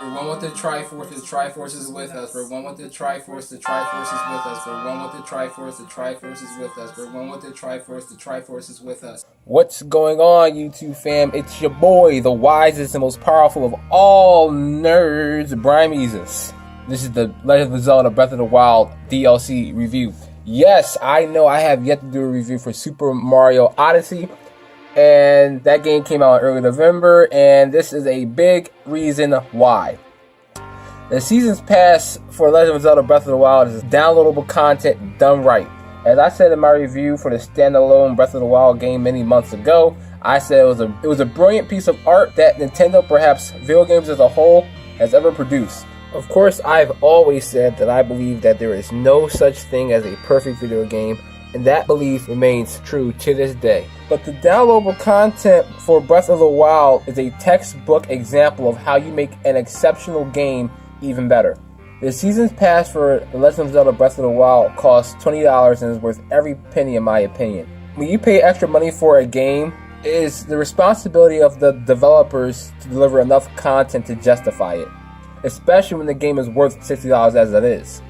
We're one with the Triforce, the Triforce is with us. We're one with the Triforce, the Triforce is with us. We're one with the Triforce, the Triforce is with us. We're one with the Triforce, the Triforce is with us. What's going on, YouTube fam? It's your boy, the wisest and most powerful of all nerds, Brian Meezus. This is the Legend of Zelda Breath of the Wild DLC review. Yes, I know I have yet to do a review for Super Mario Odyssey, and that game came out in early November, and this is a big reason why. The Season's Pass for Legend of Zelda Breath of the Wild is downloadable content done right. As I said in my review for the standalone Breath of the Wild game many months ago, I said it was a brilliant piece of art that Nintendo, perhaps video games as a whole, has ever produced. Of course, I've always said that I believe that there is no such thing as a perfect video game, and that belief remains true to this day. But the downloadable content for Breath of the Wild is a textbook example of how you make an exceptional game even better. The Season's Pass for The Legend of Zelda Breath of the Wild costs $20 and is worth every penny in my opinion. When you pay extra money for a game, it is the responsibility of the developers to deliver enough content to justify it, especially when the game is worth $60 as it is.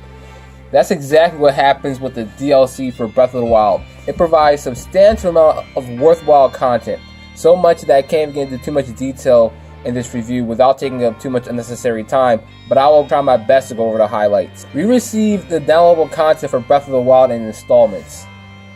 That's exactly what happens with the DLC for Breath of the Wild. It provides a substantial amount of worthwhile content, so much that I can't get into too much detail in this review without taking up too much unnecessary time, but I will try my best to go over the highlights. We received the downloadable content for Breath of the Wild in installments.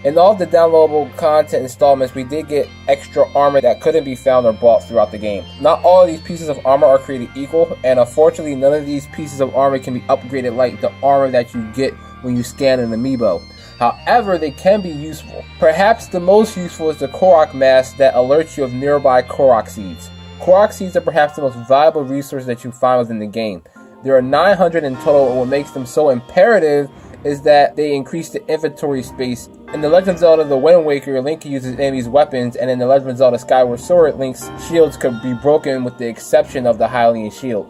In all of the downloadable content installments, we did get extra armor that couldn't be found or bought throughout the game. Not all of these pieces of armor are created equal, and unfortunately none of these pieces of armor can be upgraded like the armor that you get when you scan an amiibo. However, they can be useful. Perhaps the most useful is the Korok mask that alerts you of nearby Korok seeds. Korok seeds are perhaps the most valuable resource that you find within the game. There are 900 in total, and what makes them so imperative is that they increase the inventory space. In The Legend of Zelda The Wind Waker, Link uses enemies' weapons, and in The Legend of Zelda Skyward Sword, Link's shields could be broken with the exception of the Hylian shield.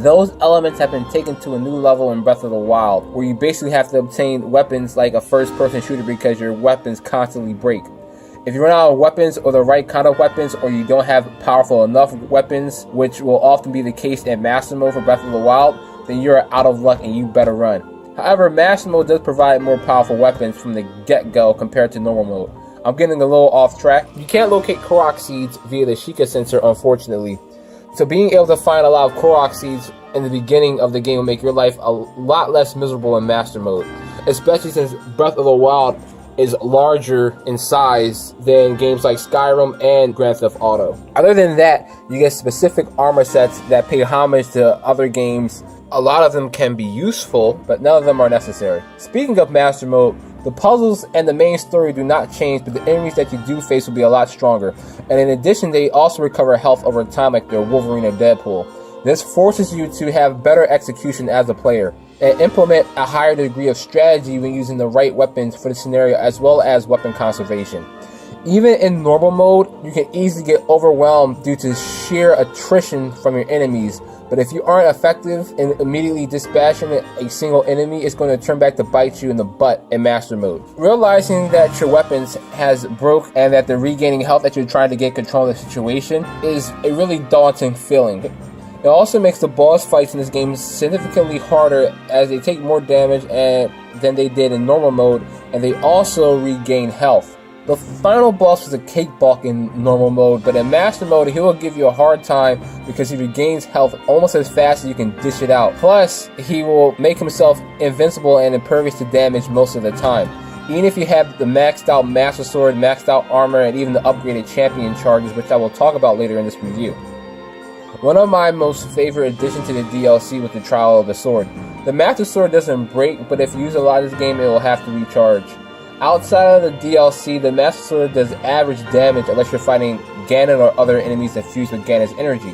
Those elements have been taken to a new level in Breath of the Wild, where you basically have to obtain weapons like a first-person shooter because your weapons constantly break. If you run out of weapons or the right kind of weapons, or you don't have powerful enough weapons, which will often be the case in Master Mode for Breath of the Wild, then you're out of luck and you better run. However, Master Mode does provide more powerful weapons from the get-go compared to normal mode. I'm getting a little off track. You can't locate Korok seeds via the Sheikah sensor, unfortunately. So being able to find a lot of Korok seeds in the beginning of the game will make your life a lot less miserable in Master Mode, especially since Breath of the Wild is larger in size than games like Skyrim and Grand Theft Auto. Other than that, you get specific armor sets that pay homage to other games. A lot of them can be useful, but none of them are necessary. Speaking of Master Mode, the puzzles and the main story do not change, but the enemies that you do face will be a lot stronger. And in addition, they also recover health over time like they're Wolverine or Deadpool. This forces you to have better execution as a player and implement a higher degree of strategy when using the right weapons for the scenario, as well as weapon conservation. Even in normal mode, you can easily get overwhelmed due to sheer attrition from your enemies, but if you aren't effective in immediately dispatching a single enemy, it's going to turn back to bite you in the butt in Master Mode. Realizing that your weapons has broke and that the regaining health that you're trying to get control of the situation is a really daunting feeling. It also makes the boss fights in this game significantly harder, as they take more damage than they did in normal mode, and they also regain health. The final boss was a cakewalk in normal mode, but in Master Mode he will give you a hard time because he regains health almost as fast as you can dish it out. Plus, he will make himself invincible and impervious to damage most of the time. Even if you have the maxed out Master Sword, maxed out armor, and even the upgraded champion charges, which I will talk about later in this review. One of my most favorite additions to the DLC was the Trial of the Sword. The Master Sword doesn't break, but if you use a lot of this game, it will have to recharge. Outside of the DLC, the Master Sword does average damage unless you're fighting Ganon or other enemies that fuse with Ganon's energy.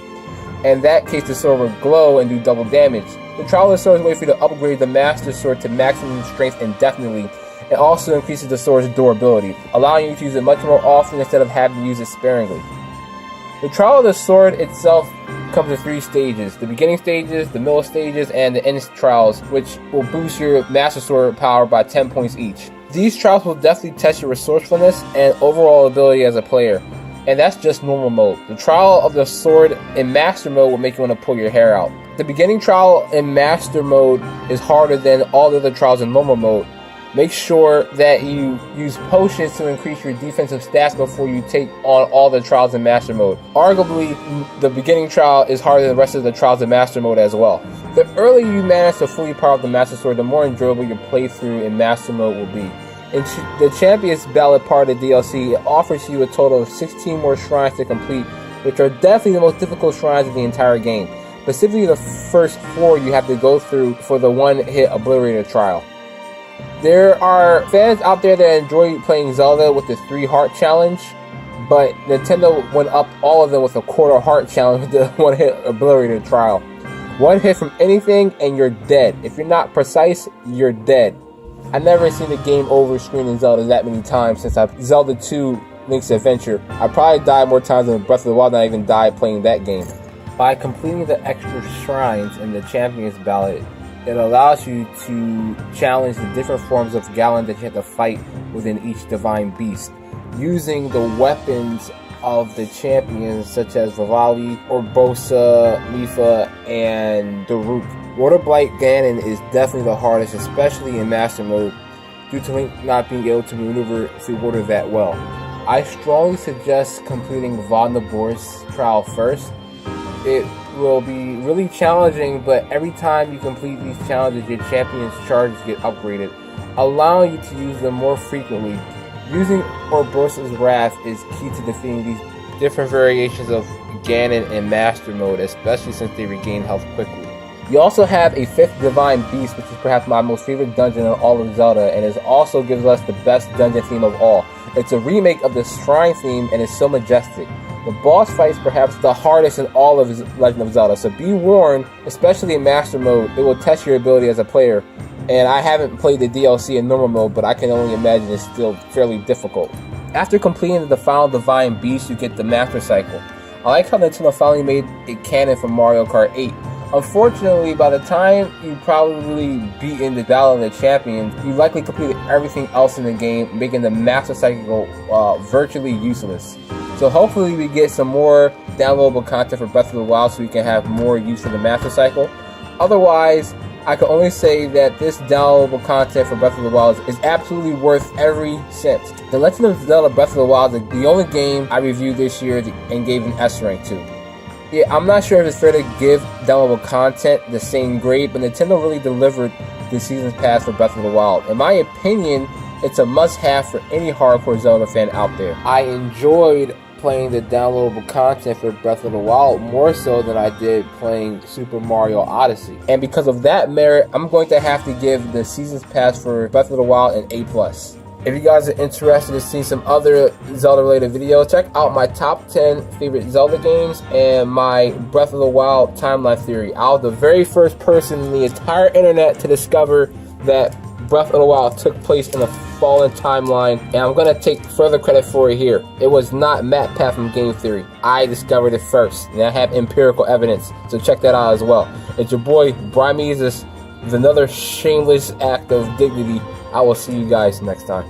In that case, the sword will glow and do double damage. The Trial of the Sword is a way for you to upgrade the Master Sword to maximum strength indefinitely. It also increases the sword's durability, allowing you to use it much more often instead of having to use it sparingly. The Trial of the Sword itself comes in 3 stages: the beginning stages, the middle stages, and the end trials, which will boost your Master Sword power by 10 points each. These trials will definitely test your resourcefulness and overall ability as a player, and that's just normal mode. The trial of the sword in master mode will make you want to pull your hair out. The beginning trial in master mode is harder than all the other trials in normal mode. Make sure that you use potions to increase your defensive stats before you take on all the trials in master mode. Arguably, the beginning trial is harder than the rest of the trials in master mode as well. The earlier you manage to fully power up the master sword, the more enjoyable your playthrough in master mode will be. In the Champion's Ballad part of the DLC, it offers you a total of 16 more shrines to complete, which are definitely the most difficult shrines of the entire game. Specifically, the first 4 you have to go through for the one-hit obliterator trial. There are fans out there that enjoy playing Zelda with the 3 heart challenge, but Nintendo went up all of them with a 1/4 heart challenge with the one-hit obliterator trial. 1 hit from anything and you're dead. If you're not precise, you're dead. I've never seen the game over screen in Zelda that many times since Zelda 2 Link's Adventure. I probably died more times than Breath of the Wild than I even died playing that game. By completing the extra shrines in the Champion's Ballad, it allows you to challenge the different forms of Ganon that you have to fight within each divine beast, using the weapons of the champions such as Vivali, Urbosa, Mipha, and Daruk. WATERBLIGHT Ganon is definitely the hardest, especially in Master Mode, due to Link not being able to maneuver through water that well. I strongly suggest completing Vonnebor's trial first. It will be really challenging, but every time you complete these challenges, your champion's charges get upgraded, allowing you to use them more frequently. Using Urbosa's Wrath is key to defeating these different variations of Ganon in Master Mode, especially since they regain health quickly. You also have a 5th Divine Beast, which is perhaps my most favorite dungeon in all of Zelda, and it also gives us the best dungeon theme of all. It's a remake of the Shrine theme, and it's so majestic. The boss fight is perhaps the hardest in all of Legend of Zelda, so be warned, especially in Master Mode, it will test your ability as a player. And I haven't played the DLC in normal mode, but I can only imagine it's still fairly difficult. After completing the final Divine Beast, you get the Master Cycle. I like how Nintendo finally made it canon for Mario Kart 8. Unfortunately, by the time you probably beaten the Battle of the Champions, you likely completed everything else in the game, making the Master Cycle virtually useless. So hopefully we get some more downloadable content for Breath of the Wild so we can have more use for the Master Cycle. Otherwise, I can only say that this downloadable content for Breath of the Wild is absolutely worth every cent. The Legend of Zelda Breath of the Wild is the only game I reviewed this year and gave an S rank to. Yeah, I'm not sure if it's fair to give downloadable content the same grade, but Nintendo really delivered the Season's Pass for Breath of the Wild. In my opinion, it's a must-have for any hardcore Zelda fan out there. I enjoyed playing the downloadable content for Breath of the Wild more so than I did playing Super Mario Odyssey. And because of that merit, I'm going to have to give the Season's Pass for Breath of the Wild an A+. If you guys are interested in seeing some other Zelda-related videos, check out my top 10 favorite Zelda games and my Breath of the Wild timeline theory. I was the very first person in the entire internet to discover that Breath of the Wild took place in a fallen timeline, and I'm going to take further credit for it here. It was not MatPat from Game Theory. I discovered it first, and I have empirical evidence, so check that out as well. It's your boy, Brian Meezus, with another shameless act of dignity. I will see you guys next time.